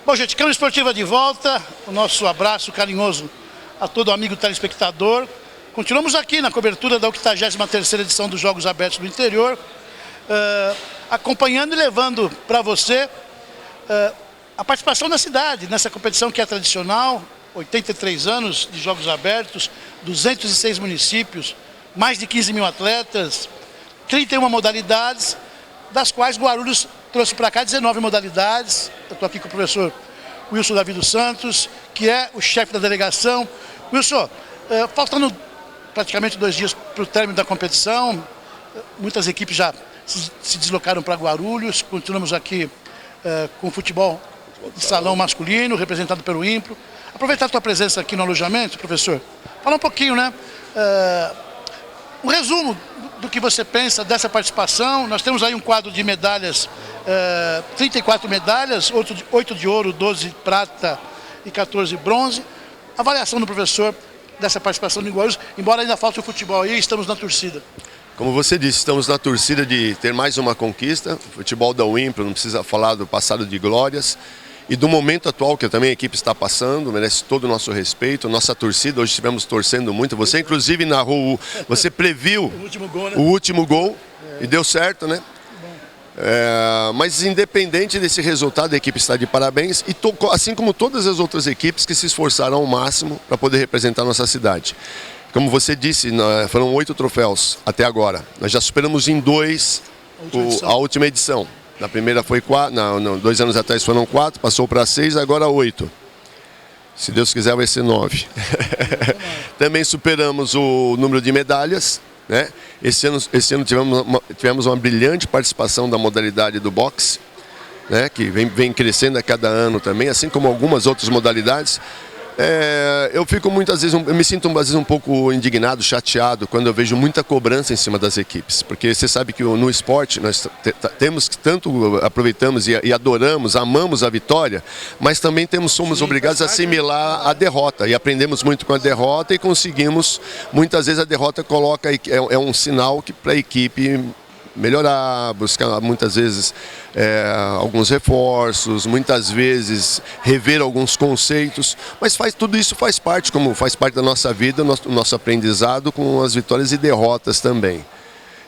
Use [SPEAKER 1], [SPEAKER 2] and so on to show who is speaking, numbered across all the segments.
[SPEAKER 1] Bom, gente, Câmara Esportiva de volta, o nosso abraço carinhoso a todo amigo telespectador. Continuamos aqui na cobertura da 83ª edição dos Jogos Abertos do Interior, acompanhando e levando para você a participação da cidade nessa competição que é tradicional, 83 anos de Jogos Abertos, 206 municípios, mais de 15 mil atletas, 31 modalidades, das quais Guarulhos trouxe para cá 19 modalidades. Eu estou aqui com o professor Wilson Davi dos Santos, que é o chefe da delegação. Wilson, faltando praticamente 2 dias para o término da competição, muitas equipes já se deslocaram para Guarulhos, continuamos aqui com o futebol de salão masculino, representado pelo IMPRO. Aproveitar a tua presença aqui no alojamento, professor, fala um pouquinho, né? Um resumo do que você pensa dessa participação. Nós temos aí um quadro de medalhas, 34 medalhas, 8 de ouro, 12 de prata e 14 de bronze. Avaliação do professor dessa participação de Guarulhos, embora ainda falte o futebol aí, estamos na torcida.
[SPEAKER 2] Como você disse, estamos na torcida de ter mais uma conquista. O futebol da UIMPRO não precisa falar do passado de glórias. E do momento atual que também a equipe está passando, merece todo o nosso respeito. Nossa torcida, hoje estivemos torcendo muito. Você inclusive narrou, você previu o último gol e deu certo, né? Mas independente desse resultado, a equipe está de parabéns, e assim como todas as outras equipes que se esforçaram ao máximo para poder representar a nossa cidade. Como você disse, foram 8 troféus até agora. Nós já superamos em 2 a última edição. Na primeira foi 4, 2 anos atrás foram 4, passou para 6, agora 8. Se Deus quiser vai ser 9. Também superamos o número de medalhas, né? Esse ano tivemos uma brilhante participação da modalidade do boxe, né? Que vem crescendo a cada ano também, assim como algumas outras modalidades. Eu fico muitas vezes, eu me sinto às vezes um pouco indignado, chateado, quando eu vejo muita cobrança em cima das equipes, porque você sabe que no esporte nós temos que tanto aproveitamos e adoramos, amamos a vitória, mas também somos obrigados a assimilar a derrota, e aprendemos muito com a derrota e conseguimos, muitas vezes a derrota é um sinal que para a equipe melhorar, buscar muitas vezes alguns reforços, muitas vezes rever alguns conceitos, mas tudo isso faz parte, como faz parte da nossa vida, o nosso aprendizado com as vitórias e derrotas também.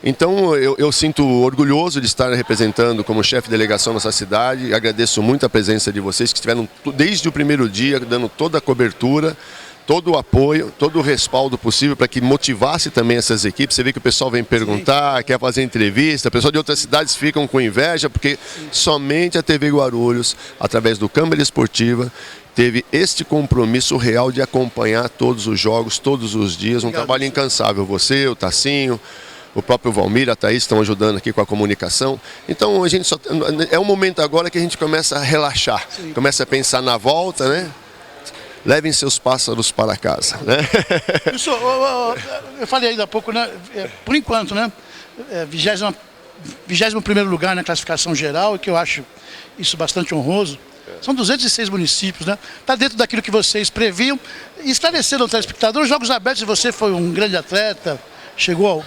[SPEAKER 2] Então eu sinto orgulhoso de estar representando como chefe de delegação nossa cidade, agradeço muito a presença de vocês que estiveram desde o primeiro dia, dando toda a cobertura, todo o apoio, todo o respaldo possível para que motivasse também essas equipes. Você vê que o pessoal vem perguntar, quer fazer entrevista, o pessoal de outras cidades ficam com inveja, porque somente a TV Guarulhos, através do Câmara Esportiva, teve este compromisso real de acompanhar todos os jogos, todos os dias, um trabalho incansável. Você, o Tacinho, o próprio Valmir, a Thaís estão ajudando aqui com a comunicação. Então a gente é um momento agora que a gente começa a relaxar, começa a pensar na volta, né? Levem seus pássaros para casa, né?
[SPEAKER 1] Eu falei ainda há pouco, né? Por enquanto, né? 21º lugar na classificação geral, que eu acho isso bastante honroso. São 206 municípios, né? Está dentro daquilo que vocês previam. E esclareceram ao telespectador, os Jogos Abertos, você foi um grande atleta, chegou ao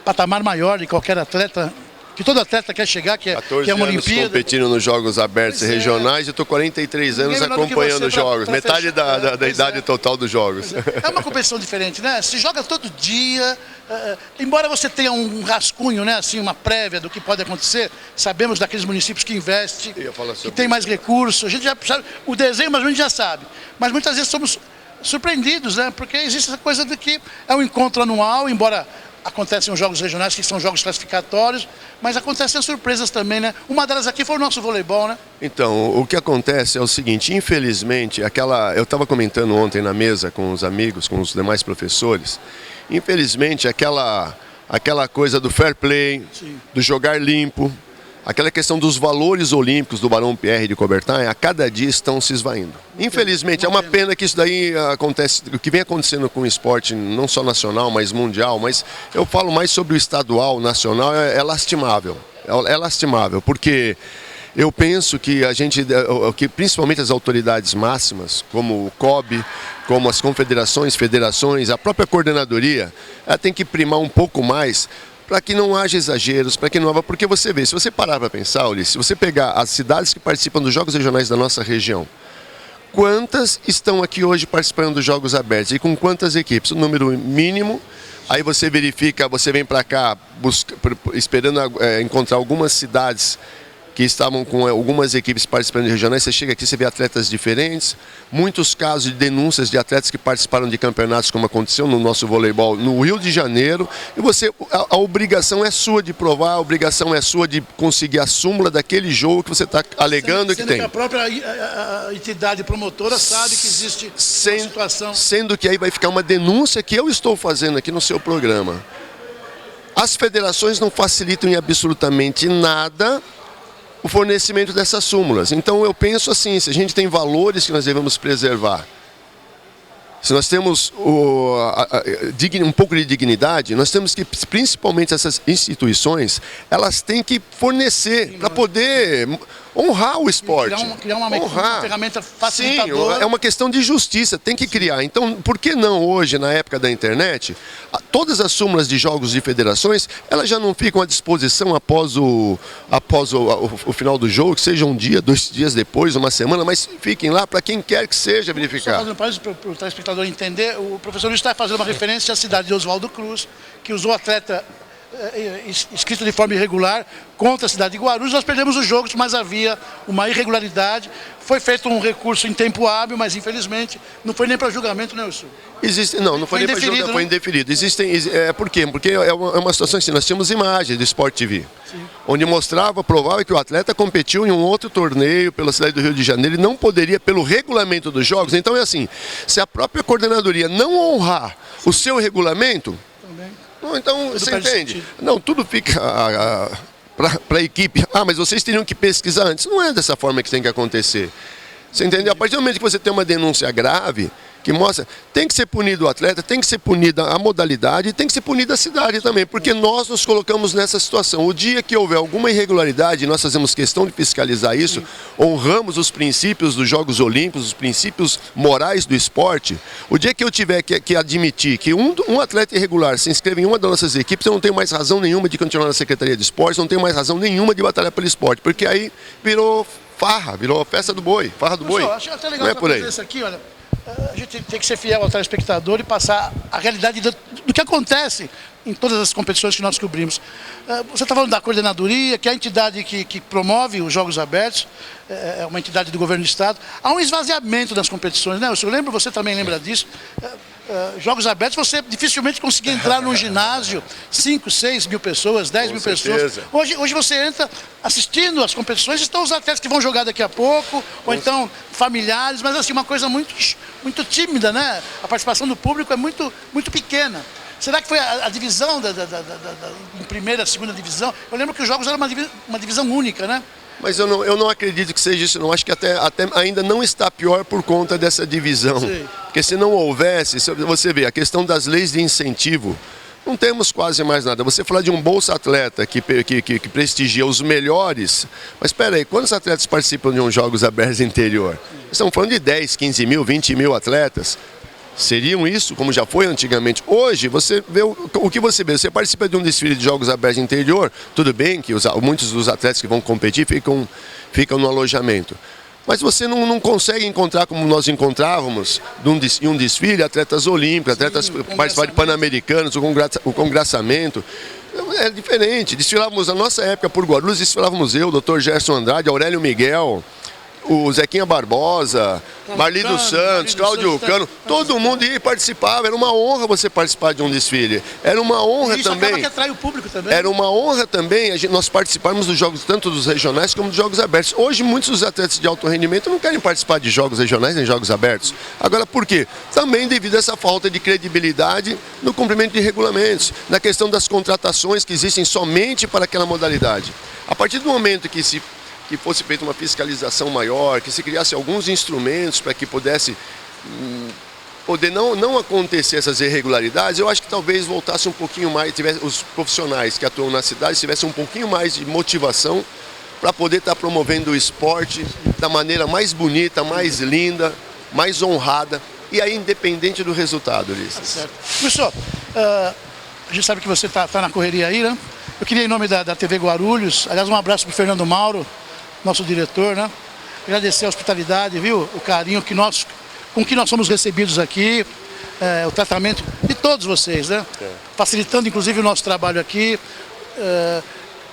[SPEAKER 1] patamar maior de qualquer atleta, que todo atleta quer chegar, que é uma Olimpíada.
[SPEAKER 2] Competindo nos Jogos Abertos regionais, eu estou 43 anos acompanhando os Jogos, metade da idade total dos Jogos.
[SPEAKER 1] É uma competição diferente, né? Se joga todo dia, embora você tenha um rascunho, né? Assim, uma prévia do que pode acontecer, sabemos daqueles municípios que investem, que tem mais recursos, a gente já sabe, o desenho mas a gente já sabe, mas muitas vezes somos surpreendidos, né? Porque existe essa coisa de que é um encontro anual, embora acontecem os jogos regionais, que são jogos classificatórios, mas acontecem as surpresas também, né? Uma delas aqui foi o nosso voleibol, né?
[SPEAKER 2] Então, o que acontece é o seguinte, infelizmente, eu estava comentando ontem na mesa com os amigos, com os demais professores, infelizmente aquela coisa do fair play, do jogar limpo, aquela questão dos valores olímpicos do Barão Pierre de Coubertin, a cada dia estão se esvaindo. Infelizmente, é uma pena que isso daí acontece, o que vem acontecendo com o esporte, não só nacional, mas mundial, mas eu falo mais sobre o estadual, nacional, é lastimável. É lastimável, porque eu penso que principalmente as autoridades máximas, como o COB, como as confederações, federações, a própria coordenadoria, ela tem que primar um pouco mais para que não haja exageros, para que não haja... Porque você vê, se você parar para pensar, Ulisses, se você pegar as cidades que participam dos Jogos Regionais da nossa região, quantas estão aqui hoje participando dos Jogos Abertos e com quantas equipes? Um número mínimo, aí você verifica, você vem para cá esperando encontrar algumas cidades que estavam com algumas equipes participando de regionais, você chega aqui, você vê atletas diferentes, muitos casos de denúncias de atletas que participaram de campeonatos, como aconteceu no nosso voleibol no Rio de Janeiro, e a obrigação é sua de provar, a obrigação é sua de conseguir a súmula daquele jogo que você está alegando que tem.
[SPEAKER 1] Que a própria entidade promotora sabe que existe uma situação.
[SPEAKER 2] Sendo que aí vai ficar uma denúncia que eu estou fazendo aqui no seu programa. As federações não facilitam em absolutamente nada o fornecimento dessas súmulas. Então eu penso assim, se a gente tem valores que nós devemos preservar, se nós temos um pouco de dignidade, nós temos que, principalmente essas instituições, elas têm que fornecer para poder honrar o esporte.
[SPEAKER 1] Criar uma ferramenta facilitadora.
[SPEAKER 2] Sim, é uma questão de justiça, tem que criar. Então, por que não hoje, na época da internet, todas as súmulas de jogos de federações, elas já não ficam à disposição após o final do jogo, que seja um dia, 2 dias depois, uma semana, mas fiquem lá para quem quer que seja verificar.
[SPEAKER 1] Só para o telespectador entender, o professor Luiz está fazendo uma referência à cidade de Oswaldo Cruz, que usou atleta inscrito de forma irregular contra a cidade de Guarulhos. Nós perdemos os jogos, mas havia uma irregularidade. Foi feito um recurso em tempo hábil, mas infelizmente não foi nem para julgamento, né, Wilson?
[SPEAKER 2] Não foi nem para julgamento, foi indeferido. Por quê? Porque é uma situação assim, nós tínhamos imagens do Sport TV, onde mostrava, provava que o atleta competiu em um outro torneio pela cidade do Rio de Janeiro e não poderia, pelo regulamento dos jogos. Então é assim, se a própria coordenadoria não honrar o seu regulamento, então, você entende? Não, tudo fica para a equipe. Mas vocês teriam que pesquisar antes. Não é dessa forma que tem que acontecer. Você entendeu? A partir do momento que você tem uma denúncia grave, que mostra, tem que ser punido o atleta, tem que ser punida a modalidade e tem que ser punida a cidade também, porque nós nos colocamos nessa situação. O dia que houver alguma irregularidade, nós fazemos questão de fiscalizar isso, honramos os princípios dos Jogos Olímpicos, os princípios morais do esporte. O dia que eu tiver que admitir que um atleta irregular se inscreve em uma das nossas equipes, eu não tenho mais razão nenhuma de continuar na Secretaria de Esportes, não tenho mais razão nenhuma de batalhar pelo esporte, porque aí virou farra, virou festa do boi, farra do boi.
[SPEAKER 1] Acho até legal
[SPEAKER 2] não é por aí.
[SPEAKER 1] Fazer isso aqui, olha. A gente tem que ser fiel ao telespectador e passar a realidade do que acontece em todas as competições que nós cobrimos. Você está falando da coordenadoria, que é a entidade que promove os Jogos Abertos, é uma entidade do governo do Estado. Há um esvaziamento das competições, né? Você também lembra disso? Jogos Abertos, você dificilmente conseguia entrar num ginásio, 5, 6 mil pessoas, 10 mil pessoas. Hoje você entra assistindo as competições, estão os atletas que vão jogar daqui a pouco, ou então familiares, mas assim, uma coisa muito tímida, né? A participação do público é muito pequena. Será que foi a divisão em primeira, segunda divisão? Eu lembro que os jogos eram uma divisão única, né?
[SPEAKER 2] Mas eu não acredito que seja isso, não. Acho que até ainda não está pior por conta dessa divisão. Sim. Porque se não houvesse, você vê, a questão das leis de incentivo, não temos quase mais nada. Você falar de um Bolsa Atleta que prestigia os melhores, mas espera aí, quantos atletas participam de uns Jogos Abertos interior? Estamos falando de 10, 15 mil, 20 mil atletas. Seriam isso, como já foi antigamente. Hoje, você vê o que você vê. Você participa de um desfile de Jogos Abertos interior, tudo bem que muitos dos atletas que vão competir ficam no alojamento. Mas você não consegue encontrar, como nós encontrávamos, em um desfile, atletas olímpicos, atletas participaram de Pan-Americanos, o congraçamento. É diferente. Desfilávamos na nossa época por Guarulhos, desfilávamos eu, o Dr. Gerson Andrade, Aurélio Miguel, o Zequinha Barbosa, Marli dos Santos, Cláudio Cano, todo mundo ia e participava. Era uma honra você participar de um desfile. Era uma honra
[SPEAKER 1] isso
[SPEAKER 2] também.
[SPEAKER 1] Acaba que atrai o público também.
[SPEAKER 2] Era uma honra também nós participarmos dos jogos, tanto dos regionais como dos Jogos Abertos. Hoje, muitos dos atletas de alto rendimento não querem participar de jogos regionais nem jogos abertos. Agora, por quê? Também devido a essa falta de credibilidade no cumprimento de regulamentos, na questão das contratações que existem somente para aquela modalidade. A partir do momento que fosse feita uma fiscalização maior, que se criasse alguns instrumentos para que pudesse poder não acontecer essas irregularidades, eu acho que talvez voltasse um pouquinho mais, os profissionais que atuam na cidade tivessem um pouquinho mais de motivação para poder estar promovendo o esporte da maneira mais bonita, mais linda, mais honrada, e aí independente do resultado, Ulisses.
[SPEAKER 1] Certo. Professor, A gente sabe que você tá na correria aí, né? Eu queria, em nome da TV Guarulhos, aliás, um abraço para o Fernando Mauro, nosso diretor, né? Agradecer a hospitalidade, viu? O carinho com que nós somos recebidos aqui, o tratamento de todos vocês, né? Facilitando, inclusive, o nosso trabalho aqui.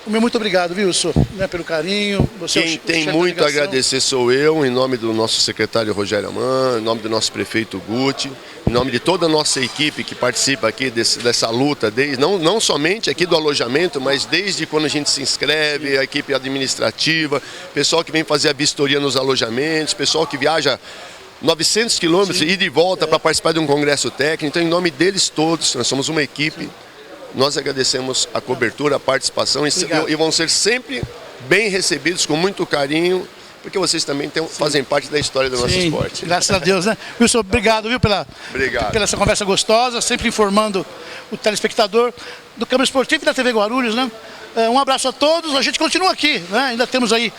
[SPEAKER 1] O meu muito obrigado, viu, Wilson, né, pelo carinho. Você
[SPEAKER 2] Quem tem muito a agradecer sou eu, em nome do nosso secretário Rogério Aman, em nome do nosso prefeito Guti, em nome de toda a nossa equipe que participa aqui dessa luta, não somente aqui do alojamento, mas desde quando a gente se inscreve, a equipe administrativa, pessoal que vem fazer a vistoria nos alojamentos, pessoal que viaja 900 quilômetros e de volta para participar de um congresso técnico. Então, em nome deles todos, nós somos uma equipe. Nós agradecemos a cobertura, a participação e vão ser sempre bem recebidos com muito carinho, porque vocês também fazem parte da história do nosso esporte.
[SPEAKER 1] Graças a Deus, né? Wilson, obrigado, viu, pela essa conversa gostosa, sempre informando o telespectador do Câmara Esportiva e da TV Guarulhos, né? Um abraço a todos, a gente continua aqui, né? Ainda temos aí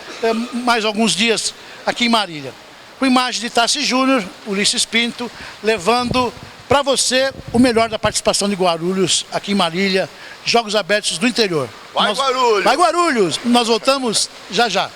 [SPEAKER 1] mais alguns dias aqui em Marília. Com imagem de Tassi Júnior, Ulisses Pinto, levando para você o melhor da participação de Guarulhos aqui em Marília, Jogos Abertos do Interior.
[SPEAKER 2] Vai, Guarulhos!
[SPEAKER 1] Vai, Guarulhos! Nós voltamos já já.